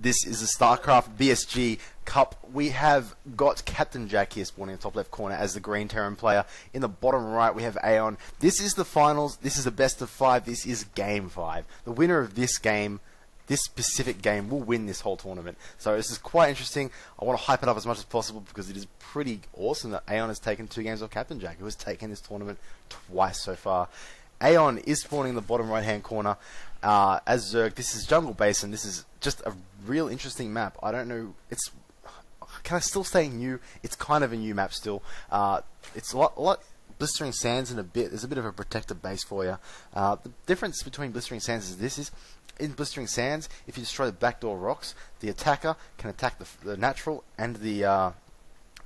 This is the StarCraft BSG Cup. We have got CaptainJack here spawning in the top left corner as the green Terran player. In the bottom right we have Aeon. This is the finals. This is the best of 5. This is game 5. The winner of this game, this specific game, will win this whole tournament. So this is quite interesting. I want to hype it up as much as possible because it is pretty awesome that Aeon has taken 2 games off CaptainJack, who has taken this tournament twice so far. Aeon is spawning in the bottom right hand corner as Zerg. This is Jungle Basin. This is just a real interesting map. I don't know, can I still say new? It's kind of a new map still. It's a lot Blistering Sands in a bit. There's a bit of a protected base for you. The difference between Blistering Sands is this is, in Blistering Sands, if you destroy the backdoor rocks, the attacker can attack the natural and the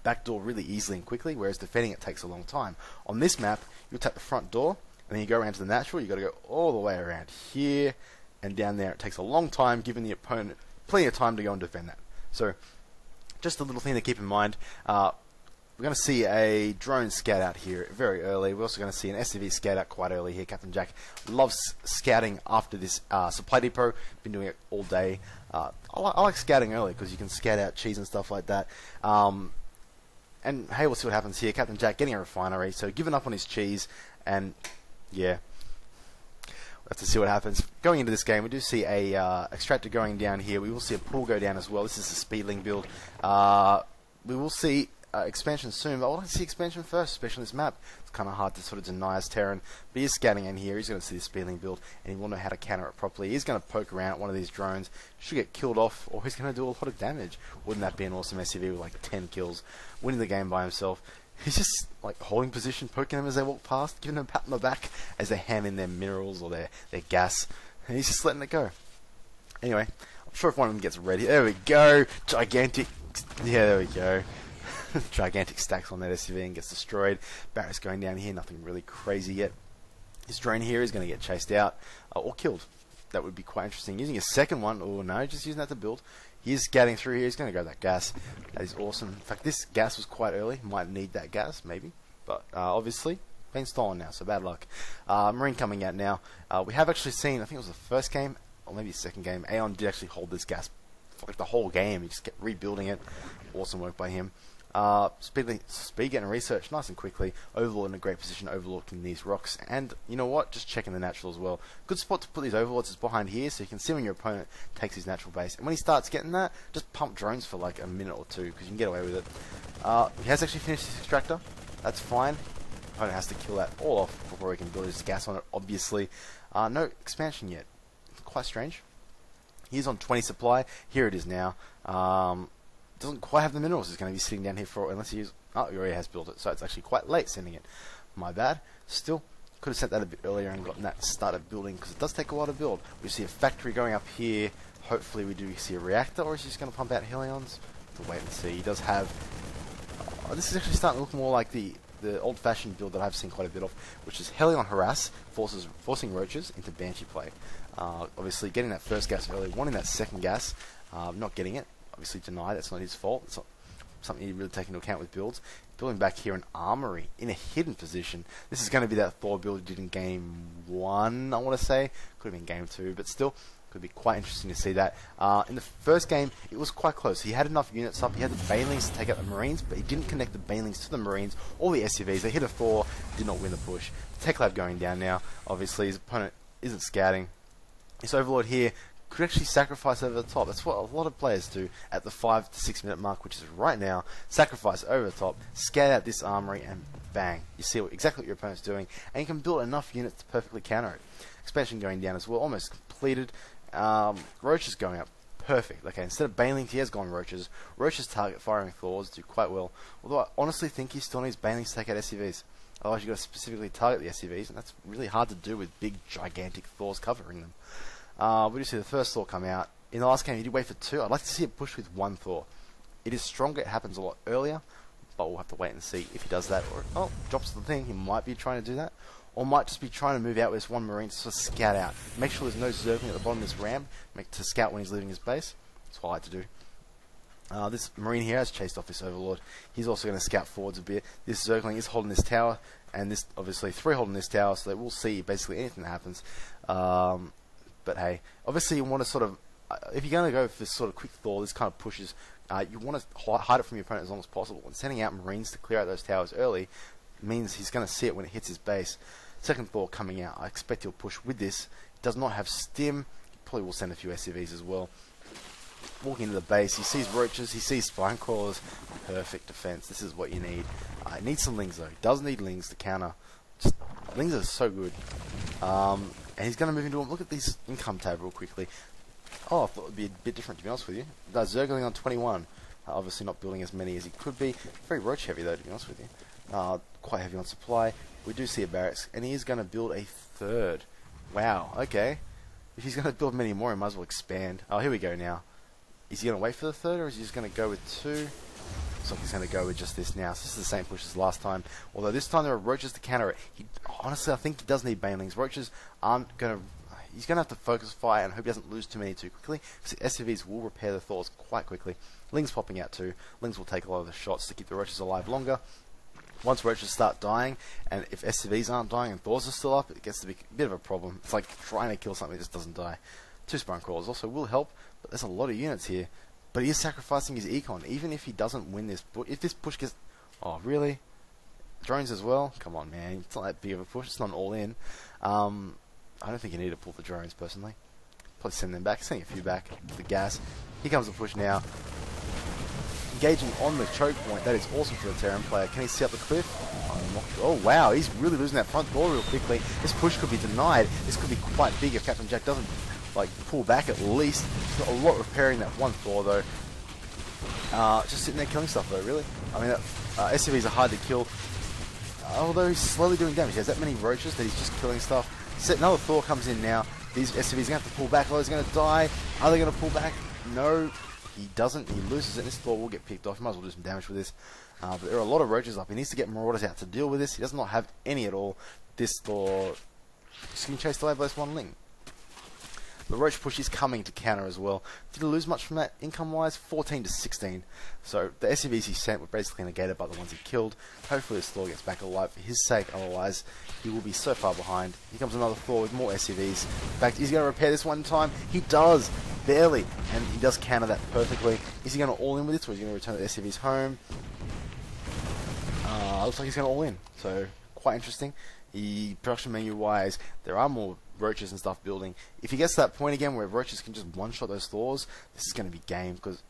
backdoor really easily and quickly, whereas defending it takes a long time. On this map, you attack the front door, and then you go around to the natural. You've got to go all the way around here and down there. It takes a long time, giving the opponent plenty of time to go and defend that. So, just a little thing to keep in mind. We're going to see a drone scout out here very early. We're also going to see an SCV scout out quite early here. CaptainJack loves scouting after this supply depot. Been doing it all day. I like scouting early because you can scout out cheese and stuff like that. And hey, we'll see what happens here. CaptainJack getting a refinery, so giving up on his cheese, and yeah, we'll have to see what happens. Going into this game, we do see a extractor going down here. We will see a pool go down as well. This is the Speedling build. We will see expansion soon, but I want to see expansion first, especially on this map. It's kind of hard to sort of deny as Terran, but he is scouting in here. He's going to see the Speedling build, and he will know how to counter it properly. He's going to poke around at one of these drones, should get killed off, or he's going to do a lot of damage. Wouldn't that be an awesome SCV with like 10 kills, winning the game by himself? He's just like holding position, poking them as they walk past, giving them a pat on the back as they ham in their minerals or their gas, and he's just letting it go. Anyway, I'm sure if one of them gets ready, there we go, gigantic, yeah, there we go. Gigantic stacks on that SCV and gets destroyed. Barrett's going down here, nothing really crazy yet. His drone here is going to get chased out or killed. That would be quite interesting. Using a second one, oh no, just using that to build. He's scouting through here, he's going to grab that gas. That is awesome. In fact, this gas was quite early. Might need that gas, maybe. But obviously, been stolen now, so bad luck. Marine coming out now. We have actually seen, I think it was the first game, or maybe the second game, Aeon did actually hold this gas for like the whole game. He just kept rebuilding it. Awesome work by him. Speed getting research nice and quickly. Overlord in a great position, overlooking these rocks, and you know what, just checking the natural as well. Good spot to put these overlords is behind here, so you can see when your opponent takes his natural base, and when he starts getting that, just pump drones for like a minute or two because you can get away with it. He has actually finished his extractor. That's fine. The opponent has to kill that all off before he can build his gas on it, obviously. No expansion yet. Quite strange. He's on 20 supply. Here it is now. Doesn't quite have the minerals. He's going to be sitting down here for, unless he he already has built it, so it's actually quite late sending it. My bad. Still, could have sent that a bit earlier and gotten that started building, because it does take a while to build. We see a factory going up here. Hopefully we do see a reactor, or is he just going to pump out Helions? We'll wait and see. He does have, this is actually starting to look more like the old-fashioned build that I've seen quite a bit of, which is Helion Harass, forcing Roaches into Banshee play. Obviously getting that first gas early, wanting that second gas, not getting it. Obviously denied, that's not his fault. It's not something you really take into account with builds. Building back here an armory in a hidden position. This is going to be that Thor build he did in game 1, I want to say. Could have been game 2, but still, could be quite interesting to see that. In the first game, it was quite close. He had enough units up, he had the Banelings to take out the Marines, but he didn't connect the Banelings to the Marines or the SCVs. They hit a Thor, did not win the push. Tech Lab going down now. Obviously, his opponent isn't scouting. This Overlord here could actually sacrifice over the top. That's what a lot of players do at the 5 to 6 minute mark, which is right now. Sacrifice over the top, scout out this armory, and bang. You see exactly what your opponent's doing, and you can build enough units to perfectly counter it. Expansion going down as well, almost completed. Roaches going up, perfect. Okay, instead of Banelings, he has gone Roaches. Roaches target firing Thors, do quite well. Although I honestly think he still needs Banelings to take out SCVs. Otherwise you've got to specifically target the SCVs, and that's really hard to do with big, gigantic Thors covering them. We do see the first Thor come out. In the last game, he did wait for 2. I'd like to see it push with 1 Thor. It is stronger, it happens a lot earlier, but we'll have to wait and see if he does that. Or, drops the thing, he might be trying to do that. Or might just be trying to move out with this 1 Marine to sort of scout out. Make sure there's no Zergling at the bottom of this ramp, to scout when he's leaving his base. That's what I like to do. This Marine here has chased off this Overlord. He's also going to scout forwards a bit. This Zergling is holding this tower, and this, obviously, 3 holding this tower, so they will see basically anything that happens. But hey, obviously you want to sort of if you're going to go for this sort of quick Thor, this kind of pushes, you want to hide it from your opponent as long as possible. And sending out Marines to clear out those towers early means he's going to see it when it hits his base. Second Thor coming out, I expect he'll push with this. Does not have stim. He probably will send a few SCVs as well. Walking into the base, he sees roaches, he sees spine crawlers. Perfect defense. This is what you need. It needs some lings though. It does need lings to counter. Just, lings are so good. And he's going to move into him. Look at this income tab real quickly. Oh, I thought it would be a bit different, to be honest with you. Zergling on 21. Obviously not building as many as he could be. Very roach heavy though, to be honest with you. Quite heavy on supply. We do see a barracks, and he is going to build a third. Wow, okay. If he's going to build many more, he might as well expand. Oh, here we go now. Is he going to wait for the third, or is he just going to go with two? Looks like he's going to go with just this now. So this is the same push as last time. Although this time there are roaches to counter it. Honestly, I think he does need banelings. Roaches aren't going to... He's going to have to focus fire and hope he doesn't lose too many too quickly. Because the SCVs will repair the Thors quite quickly. Lings popping out too. Lings will take a lot of the shots to keep the roaches alive longer. Once roaches start dying, and if SCVs aren't dying and Thors are still up, it gets to be a bit of a problem. It's like trying to kill something that just doesn't die. 2 spine crawlers also will help, but there's a lot of units here. But he is sacrificing his econ, even if he doesn't win this push. If this push gets... Oh, really? Drones as well? Come on, man. It's not that big of a push. It's not an all-in. I don't think you need to pull the drones, personally. Probably send them back. Sending a few back. The gas. Here comes the push now. Engaging on the choke point. That is awesome for the Terran player. Can he see up the cliff? Oh, wow. He's really losing that front door real quickly. This push could be denied. This could be quite big if CaptainJack doesn't pull back at least. He's got a lot repairing that one Thor though. Just sitting there killing stuff though, really. I mean, SCVs are hard to kill. Although he's slowly doing damage. He has that many roaches that he's just killing stuff. Another Thor comes in now. These SCVs are going to have to pull back. Oh, he's going to die. Are they going to pull back? No, he doesn't. He loses it. And this Thor will get picked off. He might as well do some damage with this. But there are a lot of roaches up. He needs to get Marauders out to deal with this. He does not have any at all. This Thor just can chase away by this one Ling. The roach push is coming to counter as well. Did he lose much from that income-wise? 14 to 16. So the SCVs he sent were basically negated by the ones he killed. Hopefully this Thor gets back alive for his sake, otherwise he will be so far behind. Here comes another Thor with more SCVs. In fact, is he going to repair this one time? He does! Barely! And he does counter that perfectly. Is he going to all-in with this, or is he going to return the SCVs home? Looks like he's going to all-in. So, quite interesting. Production menu-wise, there are more roaches and stuff building. If he gets to that point again where roaches can just one-shot those Thors, this is going to be game, because,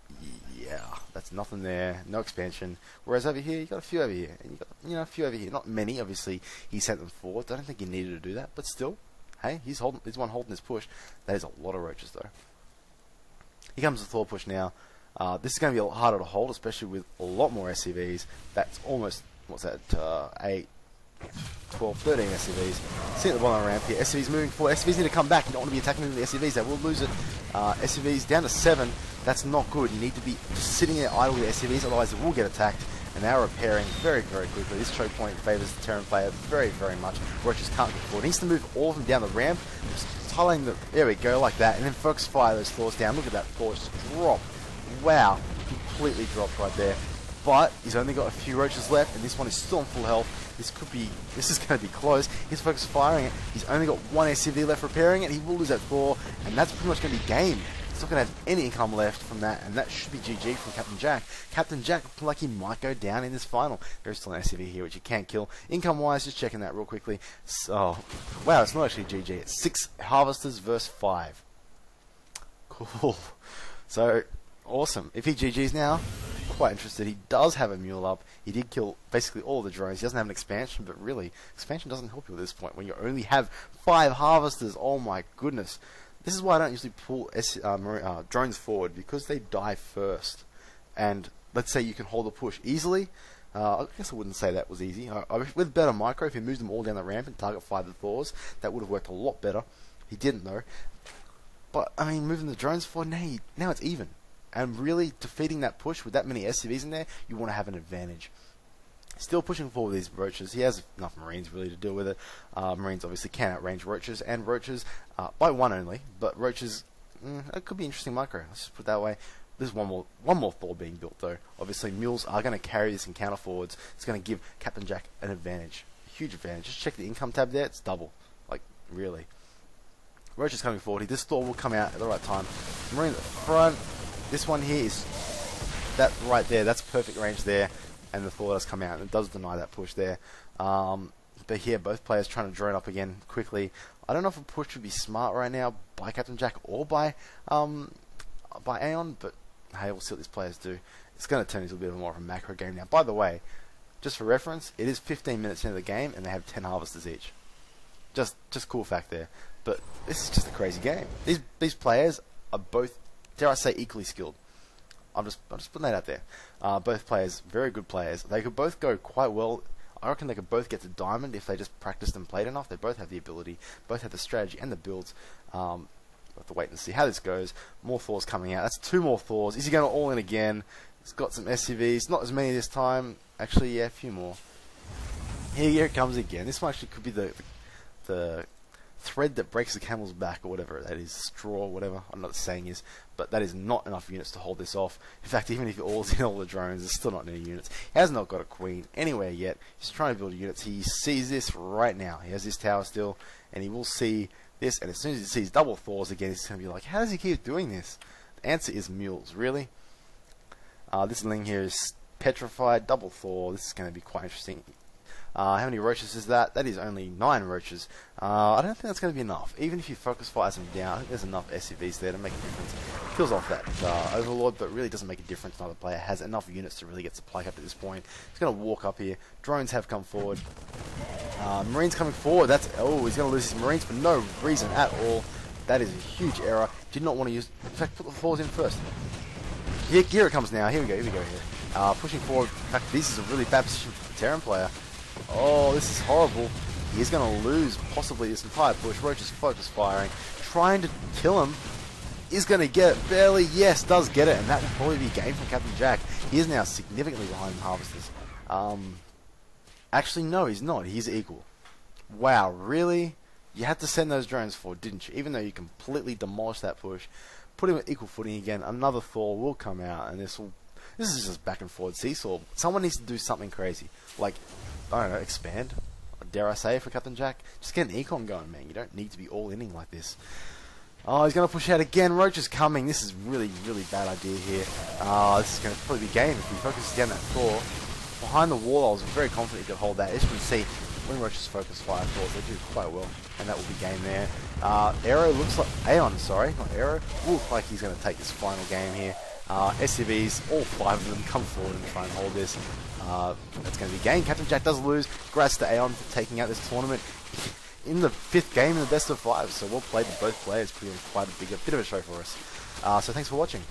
yeah, that's nothing there, no expansion. Whereas over here, you got a few over here, and you got, a few over here. Not many, obviously, he sent them forward. I don't think he needed to do that, but still, hey, he's one holding his push. That is a lot of roaches, though. Here comes the Thor push now. This is going to be a lot harder to hold, especially with a lot more SCVs. That's almost, what's that, 8, 12, 13 SCVs. See at the bottom of the ramp here. SCVs moving forward. SCVs need to come back. You don't want to be attacking the SCVs. They will lose it. SCVs down to 7. That's not good. You need to be just sitting there idle with SCVs, otherwise they will get attacked. And they are repairing very, very quickly. This choke point favours the Terran player very, very much. Roaches can't get forward. He needs to move all of them down the ramp. Just tiling the... There we go, like that. And then focus fire those Thors down. Look at that Thor just drop. Wow. Completely dropped right there. But he's only got a few roaches left, and this one is still on full health. This is going to be close. He's focused firing it. He's only got one SCV left repairing it. He will lose that Thor, and that's pretty much going to be game. He's not going to have any income left from that, and that should be GG from CaptainJack. CaptainJack looking like he might go down in this final. There's still an SCV here, which you can't kill. Income-wise, just checking that real quickly. So, wow, it's not actually GG. It's 6 Harvesters versus 5. Cool. So, awesome. If he GG's now, quite interested. He does have a mule up. He did kill basically all of the drones. He doesn't have an expansion, but really, expansion doesn't help you at this point when you only have 5 harvesters. Oh my goodness. This is why I don't usually pull drones forward, because they die first. And let's say you can hold the push easily. I guess I wouldn't say that was easy. With better micro, if he moves them all down the ramp and target 5 of the Thors, that would have worked a lot better. He didn't though. But, I mean, moving the drones forward, now it's even. And really, defeating that push with that many SCVs in there, you want to have an advantage. Still pushing forward these roaches. He has enough Marines really to deal with it. Marines obviously can outrange roaches, and roaches by 1 only. But roaches, it could be interesting micro. Let's just put it that way. There's one more Thor being built though. Obviously, mules are going to carry this in counter forwards. It's going to give CaptainJack an advantage, a huge advantage. Just check the income tab there; it's double. Like really. Roach is coming forward. This Thor will come out at the right time. Marine at the front. This one here is that right there. That's perfect range there. And the Thor does come out, and it does deny that push there. But here, both players trying to drone up again quickly. I don't know if a push would be smart right now by CaptainJack or by Aeon, but hey, we'll see what these players do. It's going to turn into a bit more of a macro game now. By the way, just for reference, it is 15 minutes into the game, and they have 10 harvesters each. Just cool fact there. But this is just a crazy game. These players are both, dare I say, equally skilled. I'm just putting that out there. Both players, very good players. They could both go quite well. I reckon they could both get to Diamond if they just practiced and played enough. They both have the ability, both have the strategy and the builds. We'll have to wait and see how this goes. More Thors coming out. That's 2 more Thors. Is he going to all in again? He's got some SCVs. Not as many this time. Actually, yeah, a few more. Here it comes again. This one actually could be the thread that breaks the camel's back, or whatever that is, straw, whatever. I don't know what the saying is, but that is not enough units to hold this off. In fact, even if he all's in all the drones, there's still not any units. He has not got a queen anywhere yet. He's trying to build units. He sees this right now. He has this tower still, and he will see this, and as soon as he sees double Thors again, he's going to be like, how does he keep doing this? The answer is mules, really. This Ling here is petrified, double Thor. This is going to be quite interesting. How many roaches is that? That is only 9 roaches. I don't think that's going to be enough. Even if you focus fires them down, I think there's enough SCVs there to make a difference. Kills off that Overlord, but really doesn't make a difference. Another player has enough units to really get supply cap at this point. He's going to walk up here. Drones have come forward. Marines coming forward. He's going to lose his Marines for no reason at all. That is a huge error. Did not want to use. In fact, put the Thors in first. Here it comes now. Here we go. Here. Pushing forward. In fact, this is a really bad position for the Terran player. Oh, this is horrible. He's going to lose possibly this entire push. Roach is focus firing, trying to kill him. Is going to get it. Barely. Yes, does get it. And that will probably be game from CaptainJack. He is now significantly behind the harvesters. Actually, no, he's not. He's equal. Wow, really? You had to send those drones forward, didn't you? Even though you completely demolished that push. Put him at equal footing again. Another Thor will come out, and this is just back and forward seesaw. Someone needs to do something crazy. Like, I don't know, expand. Dare I say, for CaptainJack? Just get an econ going, man. You don't need to be all-inning like this. Oh, he's going to push out again. Roach is coming. This is really, really bad idea here. This is going to probably be game if he focuses down that Thor. Behind the wall, I was very confident he could hold that. As you can see, when Roach's focus fire Thors, they do quite well. And that will be game there. Aero looks like... Aeon, sorry, not Aero. Looks like he's going to take this final game here. SCVs, all 5 of them, come forward and try and hold this. That's going to be game. CaptainJack does lose. Congrats to Aeon for taking out this tournament in the 5th game in the best of 5. So well played to both players, putting in quite a bit of a show for us. So thanks for watching.